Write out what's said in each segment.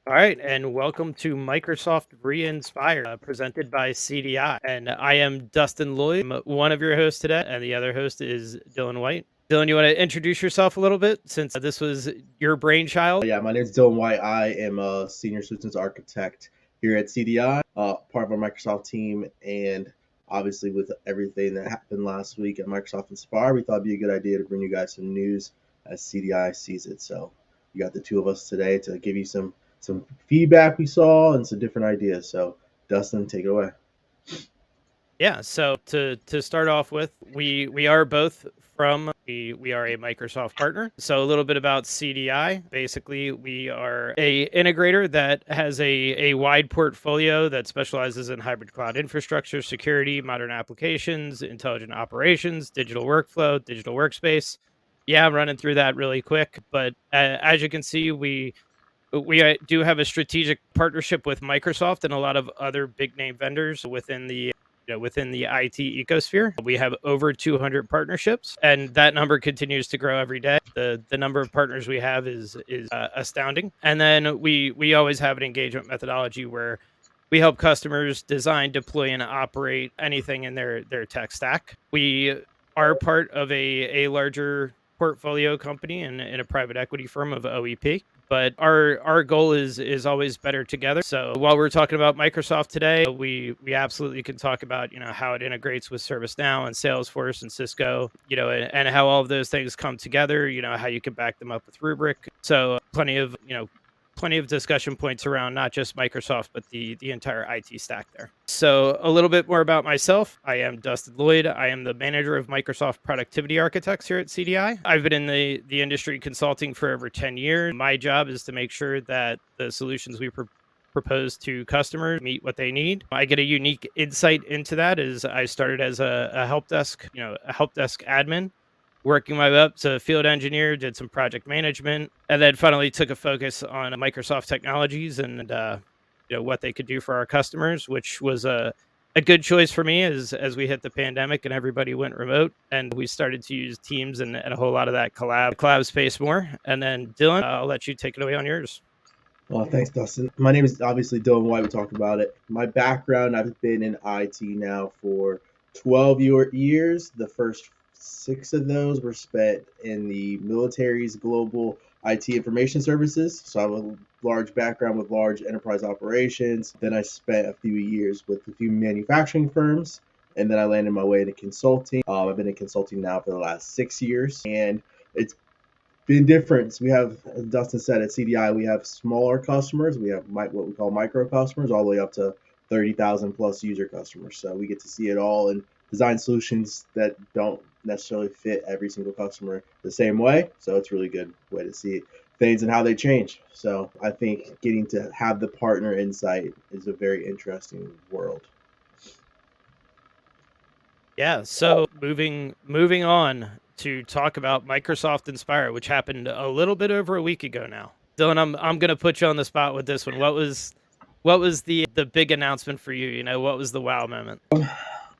All right, and welcome to Microsoft Re-Inspire, presented by CDI. And I am Dustin Lloyd, I'm one of your hosts today, and the other host is Dillon White. Dillon, you want to introduce yourself a little bit since this was your brainchild? Yeah, my name is Dillon White. I am a senior solutions architect here at CDI, part of our Microsoft team. And obviously, with everything that happened last week at Microsoft Inspire, we thought it'd be a good idea to bring you guys some news as CDI sees it. So, you got the two of us today to give you some feedback we saw and some different ideas. So, Dustin, take it away. Yeah, so to start off with, we are both we are a Microsoft partner. So a little bit about CDI. Basically, we are a integrator that has a wide portfolio that specializes in hybrid cloud infrastructure, security, modern applications, intelligent operations, digital workflow, digital workspace. Yeah, I'm running through that really quick, but as you can see, we do have a strategic partnership with Microsoft and a lot of other big name vendors within the IT ecosphere. We have over 200 partnerships, and that number continues to grow every day. The number of partners we have is astounding. And then we always have an engagement methodology where we help customers design, deploy, and operate anything in their tech stack. We are part of a larger portfolio company and a private equity firm of OEP. But our goal is always better together. So while we're talking about Microsoft today, we absolutely can talk about how it integrates with ServiceNow and Salesforce and Cisco, and how all of those things come together. How you can back them up with Rubrik. So plenty of discussion points around not just Microsoft, but the entire IT stack there. So a little bit more about myself. I am Dustin Lloyd. I am the manager of Microsoft Productivity Architects here at CDI. I've been in the industry consulting for over 10 years. My job is to make sure that the solutions we propose to customers meet what they need. I get a unique insight into that as I started as a help desk, a help desk admin, working my way up to field engineer, did some project management, and then finally took a focus on Microsoft technologies and what they could do for our customers, which was a good choice for me as we hit the pandemic and everybody went remote, and we started to use Teams and a whole lot of that collab space more. And then Dillon, I'll let you take it away on yours. Well, thanks, Dustin. My name is obviously Dillon White. We talked about it. My background, I've been in IT now for 12 years. The first 6 of those were spent in the military's global IT information services. So I have a large background with large enterprise operations. Then I spent a few years with a few manufacturing firms. And then I landed my way into consulting. I've been in consulting now for the last 6 years. And it's been different. We have, as Dustin said, at CDI, we have smaller customers. We have what we call micro customers, all the way up to 30,000 plus user customers. So we get to see it all and design solutions that don't necessarily fit every single customer the same way. So it's a really good way to see things and how they change. So I think getting to have the partner insight is a very interesting world. Yeah, so moving on to talk about Microsoft Inspire, which happened a little bit over a week ago now. Dylan, I'm gonna put you on the spot with this one. What was the big announcement for you? What was the wow moment?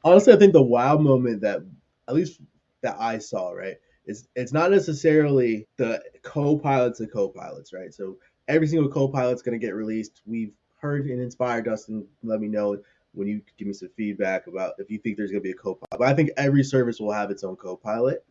Honestly, I think the wow moment that, at least that I saw, right, is it's not necessarily the co-pilots of co-pilots, right? So every single co-pilot's going to get released. We've heard in Inspire, Dustin, let me know when you give me some feedback about if you think there's going to be a co-pilot. But I think every service will have its own co-pilot.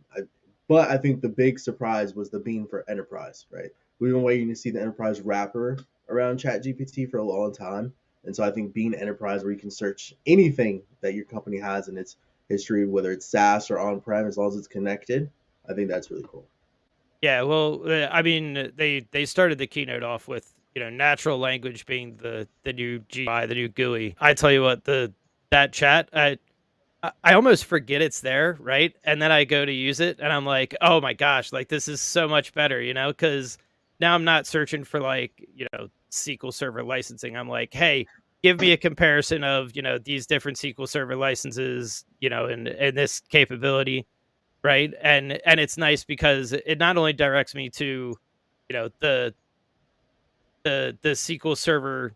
But I think the big surprise was the Beam for Enterprise, right? We've been waiting to see the enterprise wrapper around ChatGPT for a long time. And so I think being enterprise where you can search anything that your company has in its history, whether it's SaaS or on-prem, as long as it's connected, I think that's really cool. Yeah, well, I mean, they started the keynote off with natural language being the new GUI, the new GUI. I tell you what, the that chat, I almost forget it's there, right? And then I go to use it, and I'm like, oh my gosh, like this is so much better, because now I'm not searching for like SQL Server licensing. I'm like, hey, give me a comparison of these different SQL Server licenses, and this capability, right? And it's nice because it not only directs me to the the SQL Server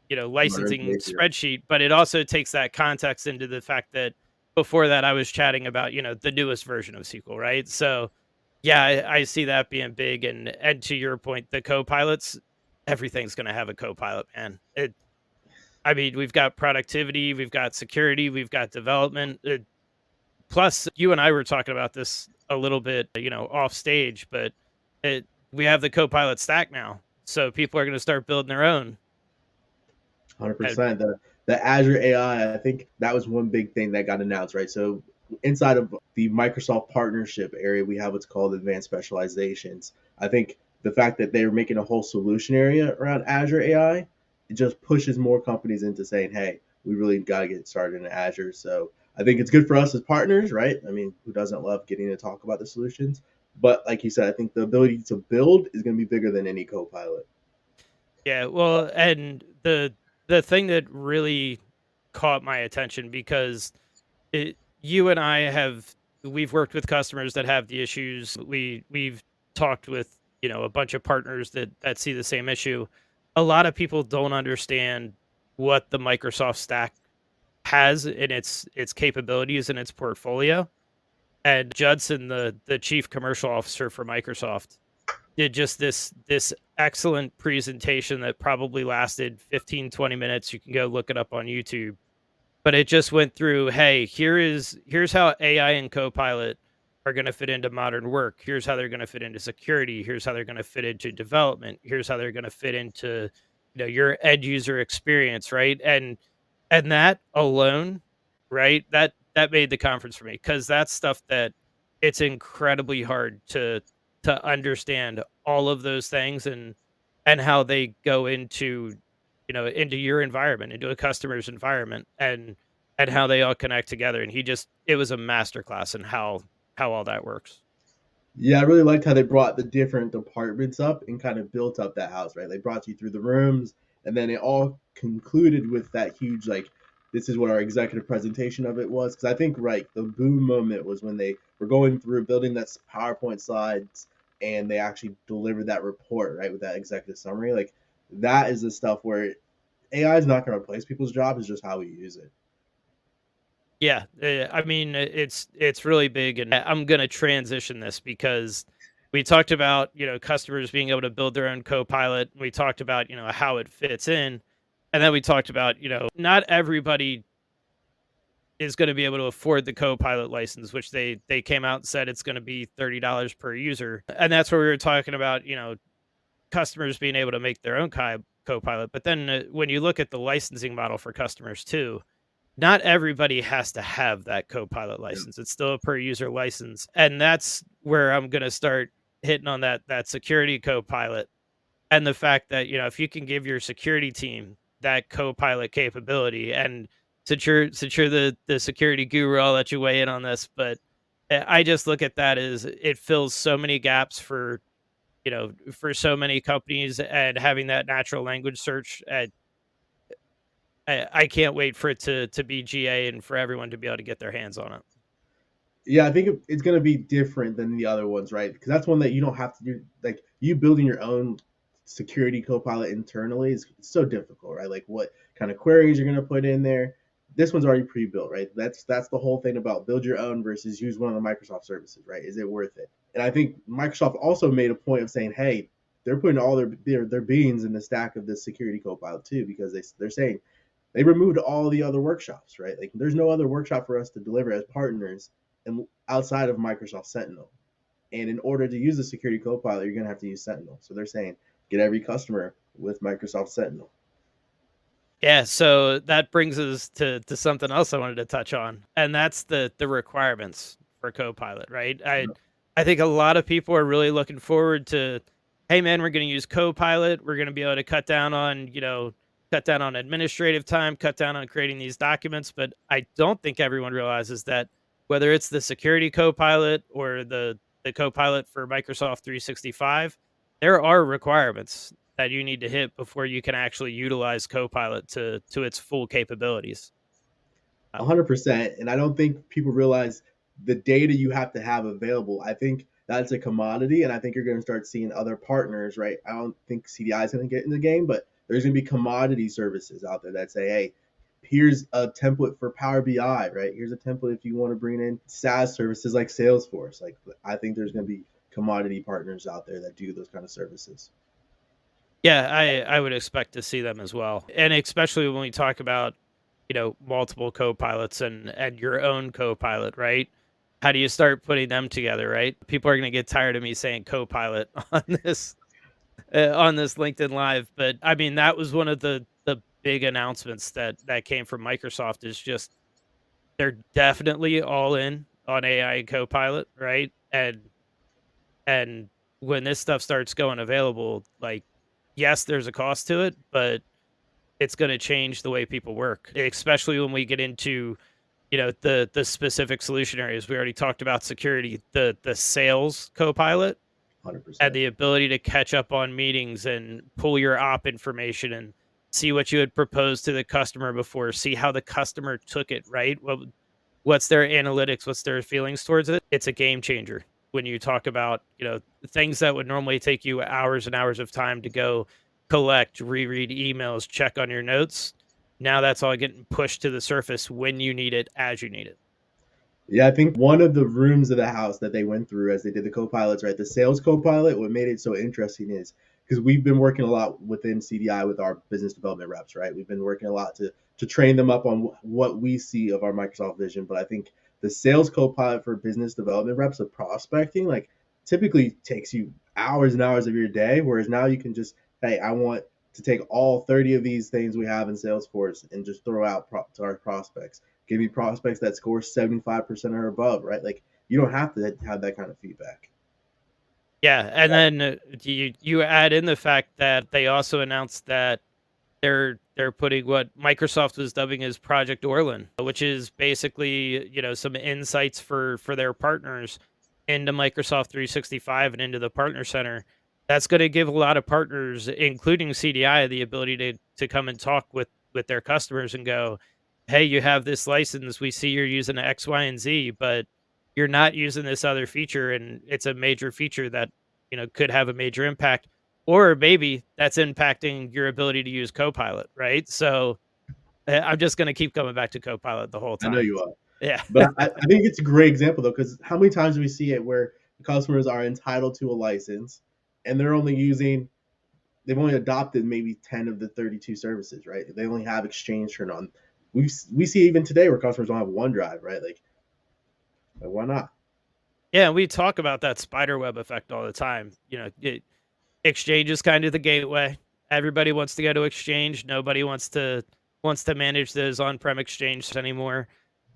licensing spreadsheet, but it also takes that context into the fact that before that I was chatting about the newest version of SQL, right? So yeah, I see that being big, and to your point, the co-pilots, everything's going to have a Copilot, man. I mean, we've got productivity, we've got security, we've got development. Plus, you and I were talking about this a little bit, off stage, but we have the Copilot stack now, so people are going to start building their own. 100%. The Azure AI, I think that was one big thing that got announced, right? So inside of the Microsoft partnership area, we have what's called advanced specializations. I think the fact that they're making a whole solution area around Azure AI, it just pushes more companies into saying, hey, we really got to get started in Azure. So I think it's good for us as partners, right? I mean, who doesn't love getting to talk about the solutions? But like you said, I think the ability to build is going to be bigger than any Copilot. Yeah, well, and the thing that really caught my attention because you and I we've worked with customers that have the issues. We've talked with, a bunch of partners that see the same issue. A lot of people don't understand what the Microsoft stack has in its capabilities and its portfolio. And Judson, the chief commercial officer for Microsoft, did just this excellent presentation that probably lasted 15-20 minutes. You can go look it up on YouTube, but it just went through, hey, here's how AI and Copilot are going to fit into modern work. Here's how they're going to fit into security. Here's how they're going to fit into development. Here's how they're going to fit into, your end user experience, right? And that alone, right? That made the conference for me, because that's stuff that it's incredibly hard to understand all of those things, and how they go into, into your environment, into a customer's environment, and how they all connect together. And it was a masterclass in how all that works. Yeah, I really liked how they brought the different departments up and kind of built up that house, right? They brought you through the rooms, and then it all concluded with that huge, like, this is what our executive presentation of it was. Because I think, right, the boom moment was when they were going through building that PowerPoint slides and they actually delivered that report, right, with that executive summary. Like, that is the stuff where AI is not going to replace people's jobs, it's just how we use it. Yeah, I mean, it's really big, and I'm gonna transition this because we talked about, customers being able to build their own Copilot. We talked about, how it fits in, and then we talked about, not everybody is going to be able to afford the Copilot license, which they came out and said it's going to be $30 per user, and that's where we were talking about, customers being able to make their own Copilot. But then when you look at the licensing model for customers too, not everybody has to have that Copilot Yeah. license. It's still a per user license. And that's where I'm going to start hitting on that security Copilot, and the fact that, if you can give your security team that Copilot capability. And since you're the security guru, I'll let you weigh in on this, but I just look at that as it fills so many gaps for so many companies, and having that natural language search. I can't wait for it to be GA and for everyone to be able to get their hands on it. Yeah, I think it's going to be different than the other ones, right? Because that's one that you don't have to do. Like, you building your own security copilot internally is so difficult, right? Like, what kind of queries you're going to put in there. This one's already pre-built, right? That's the whole thing about build your own versus use one of the Microsoft services, right? Is it worth it? And I think Microsoft also made a point of saying, hey, they're putting all their beans in the stack of this security copilot too, because they're saying they removed all the other workshops, right? Like, there's no other workshop for us to deliver as partners and outside of Microsoft Sentinel. And in order to use the security copilot, you're going to have to use Sentinel. So they're saying get every customer with Microsoft Sentinel. Yeah, so that brings us to something else I wanted to touch on, and that's the requirements for Copilot, right? I think a lot of people are really looking forward to, hey man, we're going to use Copilot. We're going to be able to cut down on administrative time, cut down on creating these documents. But I don't think everyone realizes that whether it's the security Copilot or the Copilot for Microsoft 365, there are requirements that you need to hit before you can actually utilize Copilot to its full capabilities. 100%. And I don't think people realize the data you have to have available. I think that's a commodity. And I think you're going to start seeing other partners, right? I don't think CDI is going to get in the game, but there's going to be commodity services out there that say, hey, here's a template for Power BI, right? Here's a template if you want to bring in SaaS services like Salesforce. Like, I think there's going to be commodity partners out there that do those kind of services. Yeah, I would expect to see them as well, and especially when we talk about, multiple co-pilots and your own co-pilot, right? How do you start putting them together, right? People are gonna get tired of me saying co-pilot on this LinkedIn Live, but I mean, that was one of the big announcements that came from Microsoft is just they're definitely all in on AI and Copilot, right? And when this stuff starts going available, like, yes, there's a cost to it, but it's going to change the way people work, especially when we get into the specific solution areas. We already talked about security, the sales Copilot, and 100%. the ability to catch up on meetings and pull your op information and see what you had proposed to the customer before, see how the customer took it, right? What's their analytics, what's their feelings towards it? It's a game changer when you talk about, things that would normally take you hours and hours of time to go collect, reread emails, check on your notes. Now that's all getting pushed to the surface when you need it, as you need it. Yeah, I think one of the rooms of the house that they went through as they did the co-pilots, right? The sales co-pilot, what made it so interesting is because we've been working a lot within CDI with our business development reps, right? We've been working a lot to train them up on what we see of our Microsoft vision. But I think the sales co-pilot for business development reps of prospecting, like typically takes you hours and hours of your day, whereas now you can just, hey, I want to take all 30 of these things we have in Salesforce and just throw out to our prospects. Give me prospects that score 75% or above, right? Like you don't have to have that kind of feedback. Yeah, and then you add in the fact that they also announced that they're putting what Microsoft was dubbing as Project Orlin, which is basically, some insights for their partners into Microsoft 365 and into the partner center. That's going to give a lot of partners, including CDI, the ability to come and talk with their customers and go, "Hey, you have this license. We see you're using X, Y, and Z, but you're not using this other feature, and it's a major feature that could have a major impact." Or maybe that's impacting your ability to use Copilot, right? So, I'm just gonna keep coming back to Copilot the whole I know time. you are. Yeah. But I think it's a great example though, because how many times do we see it where customers are entitled to a license and they've only adopted maybe 10 of the 32 services, right? They only have Exchange turned on. We see even today where customers don't have OneDrive, right? Like why not? Yeah, we talk about that spider web effect all the time. Exchange is kind of the gateway. Everybody wants to go to Exchange. Nobody wants to manage those on-prem Exchange anymore.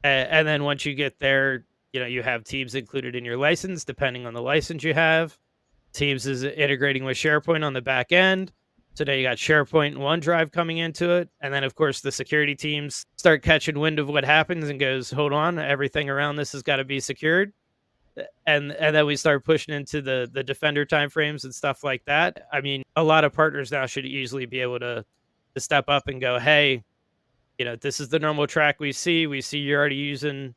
And then once you get there, you have Teams included in your license, depending on the license you have. Teams is integrating with SharePoint on the back end. So now you got SharePoint and OneDrive coming into it. And then of course the security teams start catching wind of what happens and goes, hold on, everything around this has got to be secured. And then we start pushing into the defender timeframes and stuff like that. I mean, a lot of partners now should easily be able to step up and go, hey, this is the normal track we see. We see you're already using,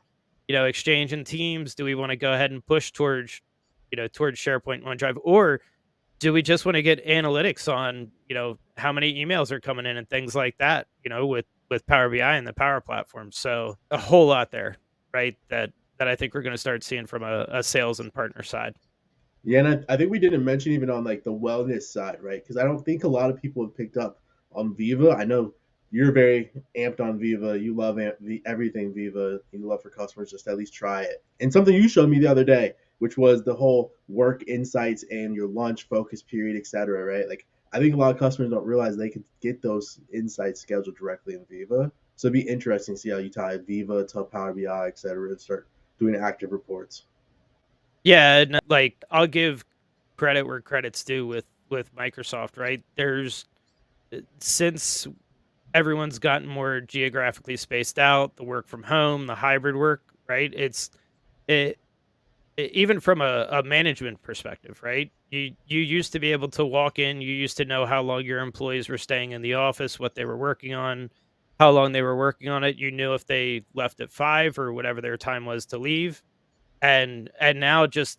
Exchange and Teams. Do we want to go ahead and push towards SharePoint and OneDrive? Or do we just want to get analytics on, how many emails are coming in and things like that, with Power BI and the Power Platform? So a whole lot there, right? That I think we're going to start seeing from a sales and partner side. Yeah, and I think we didn't mention even on like the wellness side, right? Because I don't think a lot of people have picked up on Viva. I know you're very amped on Viva. You love everything Viva. You love for customers just to at least try it. And something you showed me the other day, which was the whole work insights and your lunch focus period, et cetera, right? Like I think a lot of customers don't realize they can get those insights scheduled directly in Viva. So it'd be interesting to see how you tie Viva to Power BI, et cetera, and start doing active reports. Yeah, and like I'll give credit where credit's due with Microsoft, right? There's since everyone's gotten more geographically spaced out, the work from home, the hybrid work, right? It, even from a management perspective, right? You used to be able to walk in, you used to know how long your employees were staying in the office, what they were working on, how long they were working on it. You knew if they left at 5 or whatever their time was to leave. And now just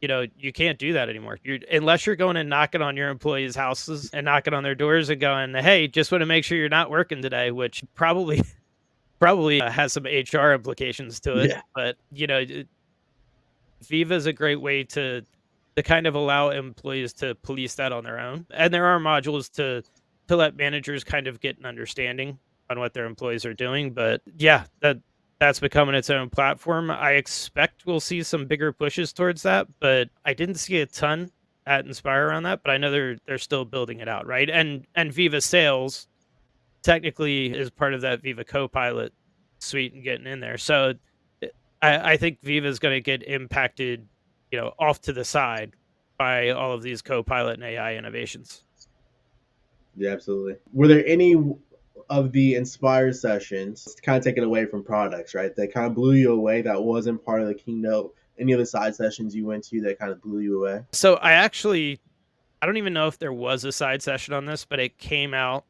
you can't do that anymore. You unless you're going and knocking on your employees' houses and knocking on their doors and going, "Hey, just want to make sure you're not working today," which probably has some HR implications to it. Yeah. But Viva is a great way to to kind of allow employees to police that on their own. And there are modules to let managers kind of get an understanding on what their employees are doing. But yeah, that's becoming its own platform. I expect we'll see some bigger pushes towards that, but I didn't see a ton at Inspire on that. But I know they're still building it out, right? And Viva Sales technically is part of that Viva Copilot suite and getting in there. So I think Viva is going to get impacted, off to the side by all of these Copilot and AI innovations. Yeah, absolutely. Were there any of the Inspire sessions, kind of taken away from products, right, that kind of blew you away that wasn't part of the keynote? Any of the side sessions you went to that kind of blew you away? So I don't even know if there was a side session on this, but it came out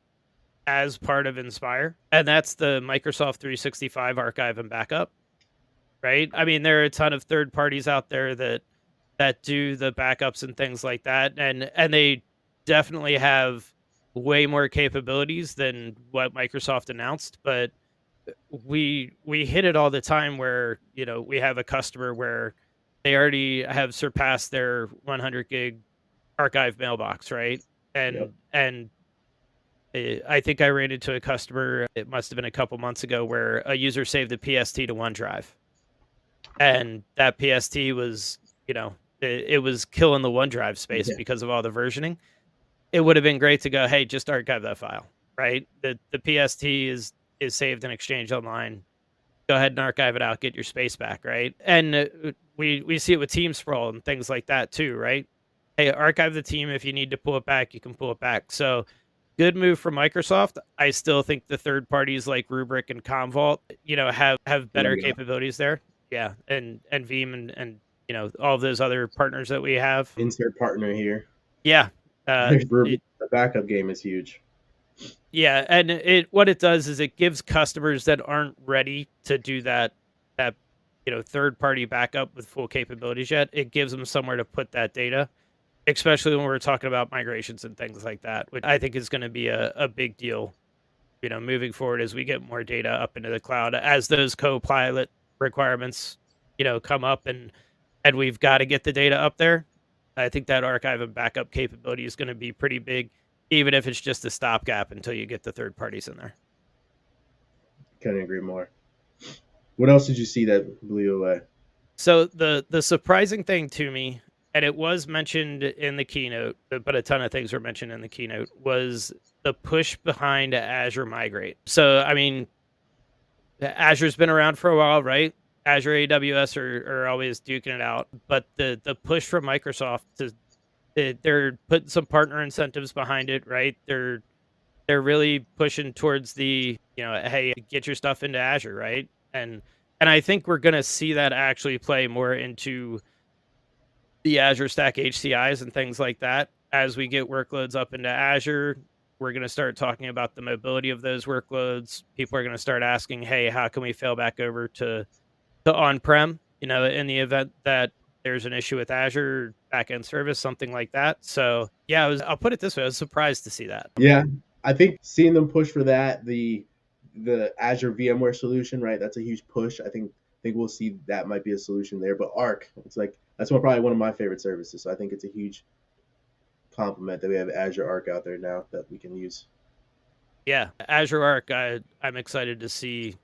as part of Inspire, and that's the Microsoft 365 archive and backup, right? I mean, there are a ton of third parties out there that do the backups and things like that, and they definitely have way more capabilities than what Microsoft announced, but we hit it all the time where, we have a customer where they already have surpassed their 100 gig archive mailbox, right? Yep. And I think I ran into a customer, it must have been a couple months ago, where a user saved a PST to OneDrive. And that PST was, it was killing the OneDrive space Yeah. because of all the versioning. It would have been great to go, hey, just archive that file, right? The PST is saved and exchanged online. Go ahead and archive it out, get your space back, right? And we see it with team sprawl and things like that too, right? Hey, archive the team. If you need to pull it back, you can pull it back. So good move from Microsoft. I still think the third parties like Rubrik and Commvault, have better Leg up. capabilities there. Yeah, and Veeam and all of those other partners that we have. Insert partner here. Yeah, The backup game is huge. yeah, and what it does is it gives customers that aren't ready to do that third party backup with full capabilities yet. It gives them somewhere to put that data, especially when we're talking about migrations and things like that, which I think is going to be a big deal, moving forward as we get more data up into the cloud, as those Copilot requirements, come up and we've got to get the data up there. I think that archive and backup capability is going to be pretty big, even if it's just a stopgap until you get the third parties in there. Couldn't agree more. What else did you see that blew you away? So the surprising thing to me, and it was mentioned in the keynote, but a ton of things were mentioned in the keynote, was the push behind Azure Migrate. So, I mean, Azure's been around for a while, right? Azure, AWS are always duking it out, but the push from Microsoft they're putting some partner incentives behind it, right? They're really pushing towards the, hey, get your stuff into Azure, right? And I think we're going to see that actually play more into the Azure Stack HCIs and things like that. As we get workloads up into Azure, we're going to start talking about the mobility of those workloads. People are going to start asking, hey, how can we fail back over to on-prem, in the event that there's an issue with Azure backend service, something like that. So yeah, I'll put it this way, I was surprised to see that. Yeah, I think seeing them push for that, the Azure VMware solution, right? That's a huge push. I think we'll see that might be a solution there. But Arc, it's like that's probably one of my favorite services. So I think it's a huge compliment that we have Azure Arc out there now that we can use. Yeah, Azure Arc, I'm excited to see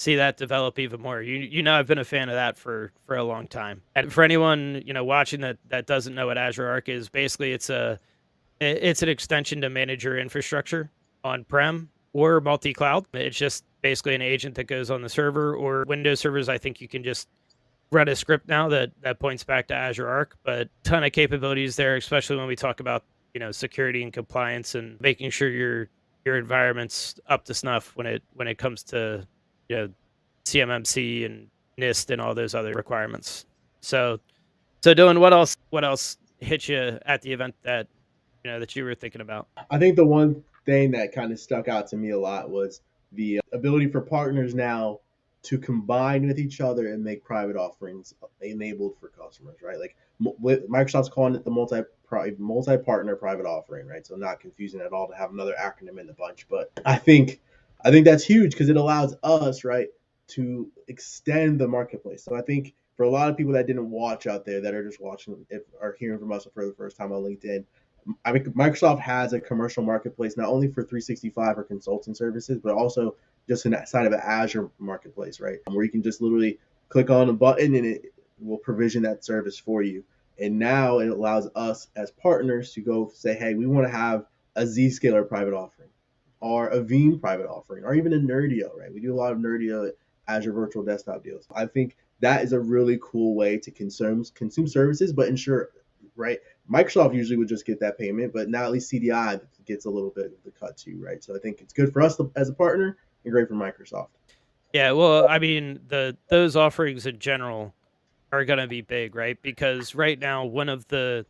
that develop even more. I've been a fan of that for a long time. And for anyone, watching that doesn't know what Azure Arc is, basically it's an extension to manage your infrastructure on-prem or multi-cloud. It's just basically an agent that goes on the server, or Windows servers. I think you can just run a script now that points back to Azure Arc, but ton of capabilities there, especially when we talk about, security and compliance and making sure your environment's up to snuff when it comes to, CMMC and NIST and all those other requirements. So Dillon, what else hit you at the event that that you were thinking about? I think the one thing that kind of stuck out to me a lot was the ability for partners now to combine with each other and make private offerings enabled for customers, right? Like Microsoft's calling it the multi-partner private offering, right? So not confusing at all to have another acronym in the bunch, but I think that's huge because it allows us, right, to extend the marketplace. So I think for a lot of people that didn't watch out there that are just watching, if are hearing from us for the first time on LinkedIn, I mean, Microsoft has a commercial marketplace not only for 365 or consulting services, but also just inside of an Azure marketplace, right? Where you can just literally click on a button and it will provision that service for you. And now it allows us as partners to go say, hey, we want to have a Zscaler private offering or a Veeam private offering or even a Nerdio, right? We do a lot of Nerdio Azure Virtual Desktop deals. I think that is a really cool way to consume services, but ensure, right? Microsoft usually would just get that payment, but now at least CDI gets a little bit of the cut too, right? So I think it's good for us as a partner and great for Microsoft. Yeah, well, I mean, those offerings in general are gonna be big, right? Because right now, one of the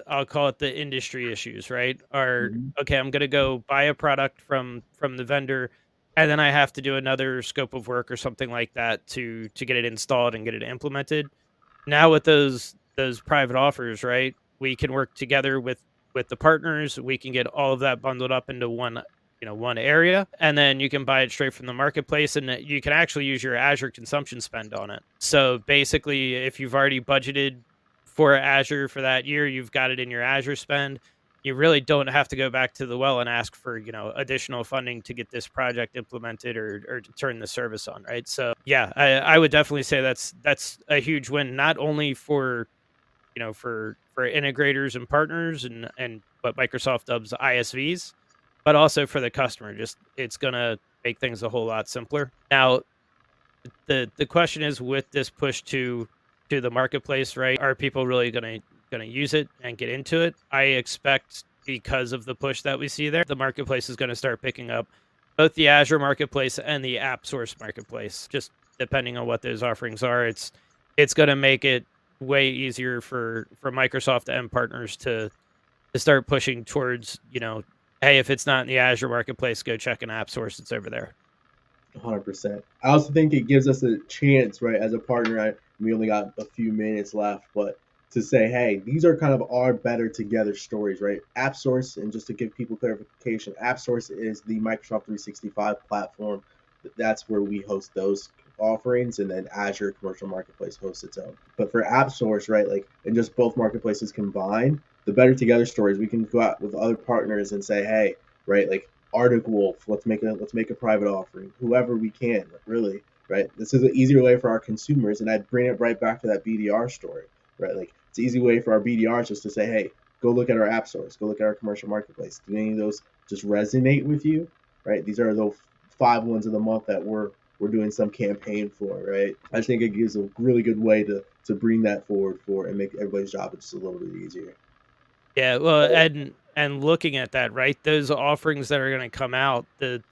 I'll call it the industry issues, right? Are Mm-hmm. okay, I'm gonna go buy a product from the vendor, and then I have to do another scope of work or something like that to get it installed and get it implemented. Now with those private offers, right? We can work together with the partners. We can get all of that bundled up into one area, and then you can buy it straight from the marketplace, and you can actually use your Azure consumption spend on it. So basically, if you've already budgeted for Azure for that year, you've got it in your Azure spend. You really don't have to go back to the well and ask for, additional funding to get this project implemented or to turn the service on, right? So yeah, I would definitely say that's a huge win, not only for integrators and partners and what Microsoft dubs ISVs, but also for the customer. Just it's gonna make things a whole lot simpler. Now, the question is with this push to the marketplace, right? Are people really gonna use it and get into it? I expect because of the push that we see there, the marketplace is gonna start picking up both the Azure marketplace and the app source marketplace. Just depending on what those offerings are, it's gonna make it way easier for Microsoft and partners to start pushing towards, hey, if it's not in the Azure marketplace, go check an app source. It's over there. 100%. I also think it gives us a chance, right, as a partner. We only got a few minutes left, but to say, hey, these are kind of our better together stories, right? AppSource, and just to give people clarification, AppSource is the Microsoft 365 platform. That's where we host those offerings, and then Azure Commercial Marketplace hosts its own. But for AppSource, right, like, and just both marketplaces combined, the better together stories, we can go out with other partners and say, hey, right, like Arctic Wolf, let's make a private offering, whoever we can, really, right? This is an easier way for our consumers, and I bring it right back to that BDR story, right? Like it's an easy way for our BDRs just to say, hey, go look at our app stores, go look at our commercial marketplace. Do any of those just resonate with you, right? These are those 5 ones of the month that we're doing some campaign for, right? I think it gives a really good way to bring that forward for and make everybody's job just a little bit easier. Yeah, well, and looking at that, right? Those offerings that are going to come out, the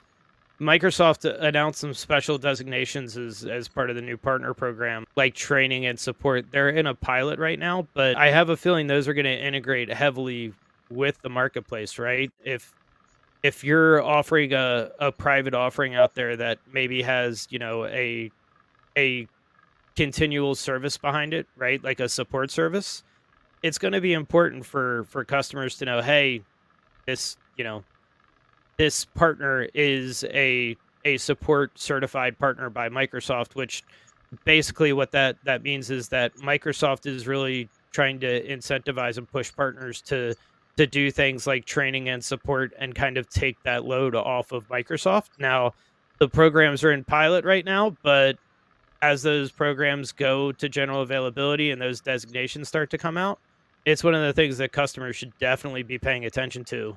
Microsoft announced some special designations as part of the new partner program, like training and support. They're in a pilot right now, but I have a feeling those are going to integrate heavily with the marketplace, right? If you're offering a private offering out there that maybe has, a continual service behind it, right? Like a support service, it's going to be important for customers to know, hey, this, this partner is a support certified partner by Microsoft, which basically what that means is that Microsoft is really trying to incentivize and push partners to do things like training and support and kind of take that load off of Microsoft. Now, the programs are in pilot right now, but as those programs go to general availability and those designations start to come out, it's one of the things that customers should definitely be paying attention to,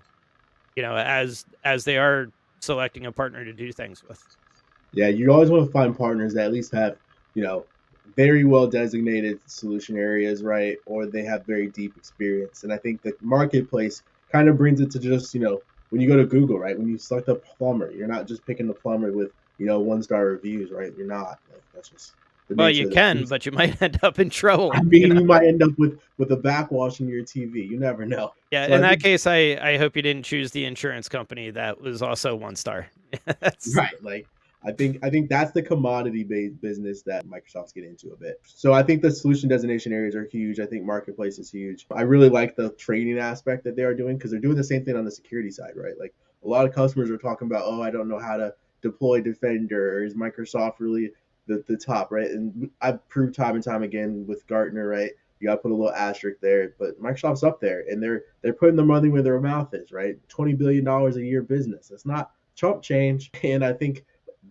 as they are selecting a partner to do things with. Yeah, you always want to find partners that at least have, you know, very well designated solution areas, right? Or they have very deep experience. And I think the marketplace kind of brings it to just, when you go to Google, right? When you select a plumber, you're not just picking the plumber with, 1-star reviews, right? You're not. Like, that's just the Well, nature you of the can, beast. but you might end up in I trouble, mean, you might end up with a backwash in your TV. You never know. Yeah, So in I that think case, I hope you didn't choose the insurance company that was also 1 star. That's right. Like I think that's the commodity based business that Microsoft's getting into a bit. So I think the solution designation areas are huge. I think marketplace is huge. I really like the training aspect that they are doing because they're doing the same thing on the security side, right? Like a lot of customers are talking about, oh, I don't know how to deploy Defender, or is Microsoft really the top, right? And I've proved time and time again with Gartner, right? You got to put a little asterisk there, but Microsoft's up there, and they're putting their money where their mouth is, right? $20 billion a year business. It's not chump change, and I think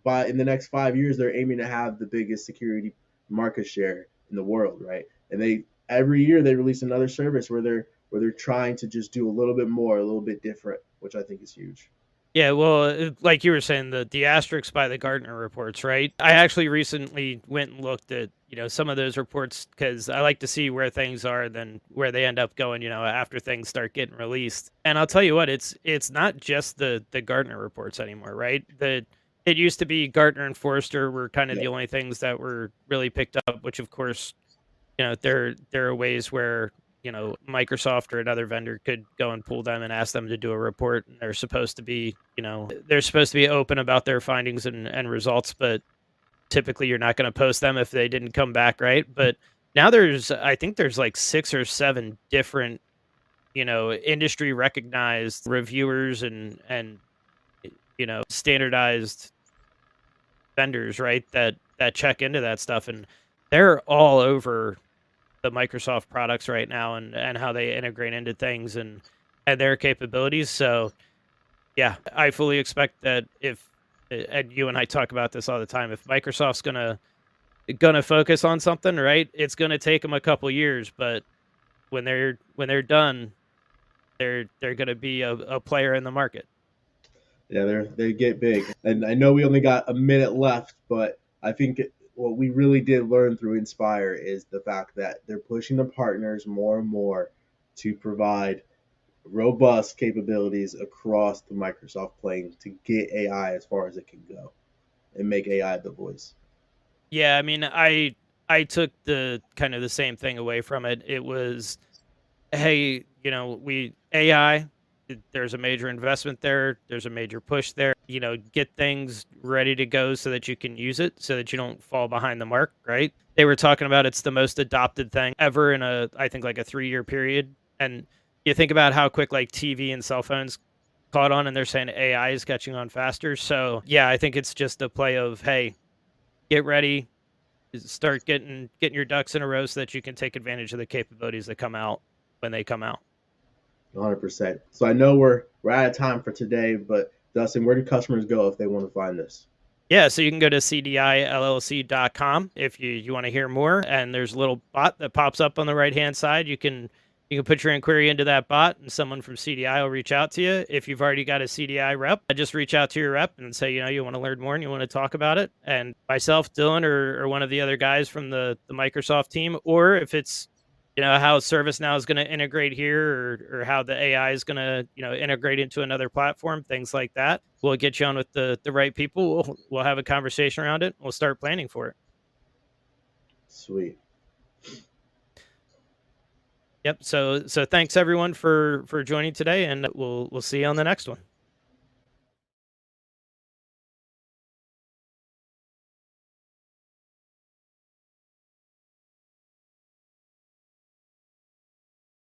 by in the next 5 years they're aiming to have the biggest security market share in the world, right? And they every year they release another service where they're trying to just do a little bit more, a little bit different, which I think is huge. Yeah, well, like you were saying, the asterisks by the Gartner reports, right? I actually recently went and looked at some of those reports because I like to see where things are, than where they end up going. After things start getting released. And I'll tell you what, it's not just the Gartner reports anymore, right? It used to be Gartner and Forrester were kind of the Yep. only things that were really picked up, which of course there are ways where Microsoft or another vendor could go and pull them and ask them to do a report, and they're supposed to be open about their findings and results, but typically you're not going to post them if they didn't come back right. But now I think there's like 6 or 7 different industry recognized reviewers and standardized vendors, right, that check into that stuff, and they're all over the Microsoft products right now, and how they integrate into things and their capabilities. So yeah, I fully expect that if and you and I talk about this all the time, if Microsoft's gonna focus on something, right, it's gonna take them a couple years, but when they're done, they're gonna be a player in the market. Yeah, they get big. And I know we only got a minute left, but I think what we really did learn through Inspire is the fact that they're pushing the partners more and more to provide robust capabilities across the Microsoft plane to get AI as far as it can go and make AI the voice. Yeah, I mean, I took the kind of the same thing away from it. It was, hey, we AI, there's a major investment there. There's a major push there. Get things ready to go so that you can use it, so that you don't fall behind the mark, right? They were talking about it's the most adopted thing ever in I think like a 3-year period. And you think about how quick like TV and cell phones caught on, and they're saying AI is catching on faster. So yeah, I think it's just a play of, hey, get ready, start getting your ducks in a row so that you can take advantage of the capabilities that come out when they come out. 100%. So I know we're out of time for today, but Dustin, where do customers go if they want to find this? Yeah, so you can go to cdillc.com if you want to hear more, and there's a little bot that pops up on the right-hand side. You can put your inquiry into that bot, and someone from CDI will reach out to you. If you've already got a CDI rep, just reach out to your rep and say, you want to learn more and you want to talk about it. And myself, Dillon, or one of the other guys from the Microsoft team, or if it's how ServiceNow is going to integrate here, or how the AI is going to integrate into another platform, things like that. We'll get you on with the right people. We'll have a conversation around it. We'll start planning for it. Sweet. Yep. So thanks everyone for joining today, and we'll see you on the next one.